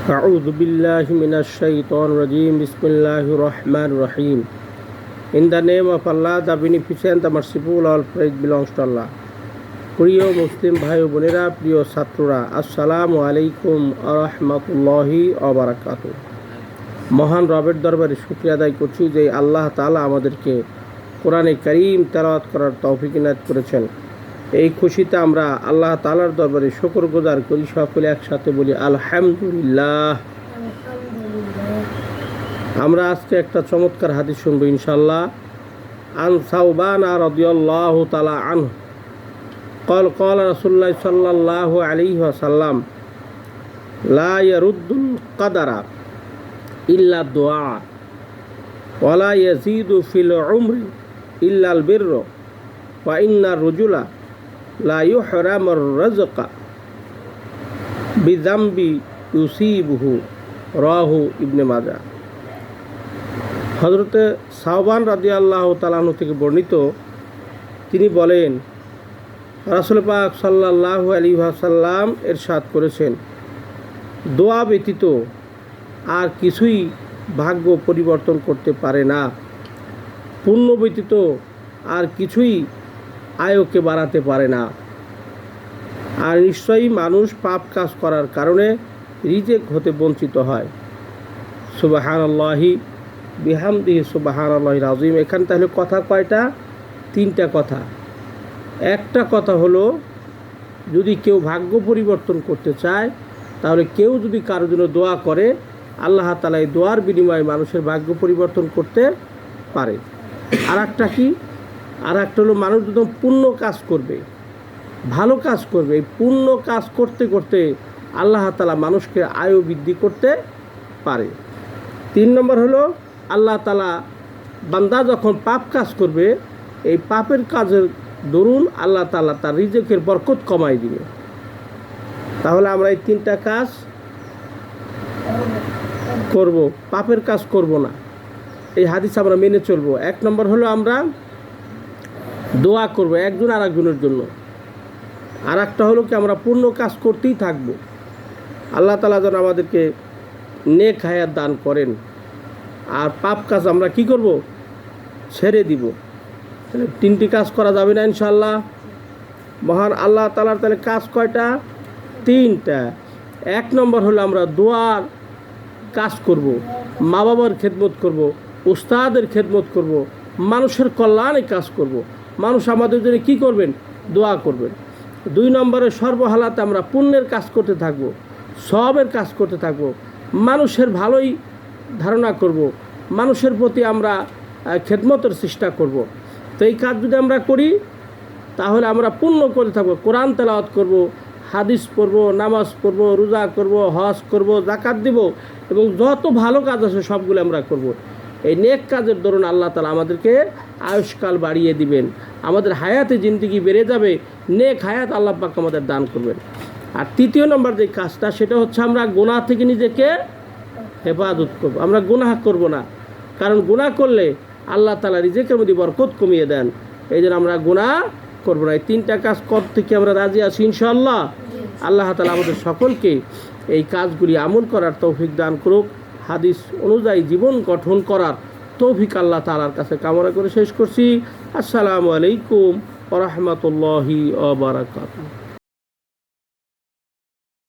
أعوذ بالله من الشيطان الرجيم. بسم الله الرحمن الرحيم. In the name of Allah, the Beneficent, the Merciful, all praise belongs to Allah. প্রিয় মুসলিম ভাই ও বোনেরা, প্রিয় ছাত্ররা, আসসালামু আলাইকুম ওয়া রাহমাতুল্লাহি ওয়া বারাকাতুহু। মহান রবের দরবারে শুকরিয়া আদায় করছি যে আল্লাহ তাআলা আমাদেরকে কোরআনে কারীম তেলাওয়াত করার তৌফিক ইনায়াত করেছেন। এই খুশিতে আমরা আল্লাহ তাআলার দরবারে শুকরগুজার করি। সকলে একসাথে বলি আলহামদুলিল্লাহ। আমরা আজকে একটা চমৎকার হাদিস শুনবো ইনশাআল্লাহ। আন সাওবান রাদিয়াল্লাহু তাআলা আনহু قال قال رسول الله صلى الله عليه وسلم لا يرد القدر إلا الدعاء ولا يزيد في العمر إلا البر وإن الرجل لا يحرم الرزق بذنب يصيبه رواه ابن মাজাহ। হযরত সাওবান রাদিয়াল্লাহু তাআলা আনহু থেকে বর্ণিত, তিনি বলেন রাসূল পাক সাল্লাল্লাহু আলাইহি ওয়াসাল্লাম ইরশাদ করেছেন, দোয়া ব্যতীত আর কিছুই ভাগ্য পরিবর্তন করতে পারে না, পুণ্য ব্যতীত আর কিছুই আয়কে বাড়াতে পারে না, আর নিশ্চয়ই মানুষ পাপ কাজ করার কারণে রিজেক হতে বঞ্চিত হয়। সুবহানাল্লাহি বিহামদিহি সুবহানাল্লাহিল আযীম। এখানে তাহলে কথা কয়টা? তিনটা কথা। একটা কথা হলো, যদি কেউ ভাগ্য পরিবর্তন করতে চায় তাহলে কেউ যদি কারোর জন্য দোয়া করে, আল্লাহ তাআলা এই দোয়ার বিনিময়ে মানুষের ভাগ্য পরিবর্তন করতে পারে। আর একটা কি? আর একটা হলো, মানুষ যখন পুণ্য কাজ করবে, ভালো কাজ করবে, এই পুণ্য কাজ করতে করতে আল্লাহ তাআলা মানুষকে আয়ু বৃদ্ধি করতে পারে। 3 নম্বর হলো, আল্লাহ তাআলা বান্দা যখন পাপ কাজ করবে, এই পাপের কাজের দরুন আল্লাহ তাআলা তার রিজেকের বরকত কমাই দিবে। তাহলে আমরা এই 3টা কাজ করব, পাপের কাজ করব না। এই হাদিস আমরা মেনে চলবো। 1 নম্বর হলো, আমরা দোয়া করব একজন আর একজনের জন্য। আর একটা হলো কি, আমরা পূর্ণ কাজ করতেই থাকব। আল্লাহ তাআলা যেন আমাদেরকে নেক হায়াত দান করেন। আর পাপ কাজ আমরা কি করব? ছেড়ে দিব। তাহলে 3টি কাজ করা যাবে না ইনশাআল্লাহ। মহান আল্লাহ তাআলার তাহলে কাজ কয়টা? 3টা। 1 নম্বর হলো, আমরা দোয়ার কাজ করব, মা বাবার খেদমত করব, উস্তাদের খেদমত করব, মানুষের কল্যাণে কাজ করব। মানুষ আমাদের জন্য কী করবেন? দোয়া করবেন। 2 নম্বরে সর্বহালাতে আমরা পুণ্যের কাজ করতে থাকব, সওয়াবের কাজ করতে থাকব, মানুষের ভালোই ধারণা করব, মানুষের প্রতি আমরা খেদমতের চেষ্টা করব। তো এই কাজ যদি আমরা করি তাহলে আমরা পুণ্য করে থাকবো। কোরআন তেলাওয়াত করব, হাদিস পড়ব, নামাজ পড়ব, রোজা করব, হজ করব, যাকাত দিব, এবং যত ভালো কাজ আছে সবগুলো আমরা করব। এই নেক কাজের দরুন আল্লাহ তাআলা আমাদেরকে আয়ুষ্কাল বাড়িয়ে দিবেন, আমাদের হায়াতে জিন্দেগি বেড়ে যাবে, নেক হায়াত আল্লাহ পাক আমাদের দান করবেন। আর 3 নম্বর যে কাজটা, সেটা হচ্ছে আমরা গুনাহ থেকে নিজেকে হেফাজত করব। আমরা গুনাহ করব না, কারণ গুনাহ করলে আল্লাহ তাআলা রিজেকের মধ্যে বরকত কমিয়ে দেন। এই জন্য আমরা গুনাহ করব না। এই 3টা কাজ করতে কি আমরা রাজি আছি ইনশাআল্লাহ? আল্লাহ তাআলা আমাদের সকলকে এই কাজগুলি আমল করার তৌফিক দান করুক। হাদিস অনুযায়ী জীবন গঠন করার তৌফিক আল্লাহ তাআলার কাছে কামনা করে শেষ করছি। আসসালামু আলাইকুম ওয়া রাহমাতুল্লাহি ওয়া বারাকাতুহু।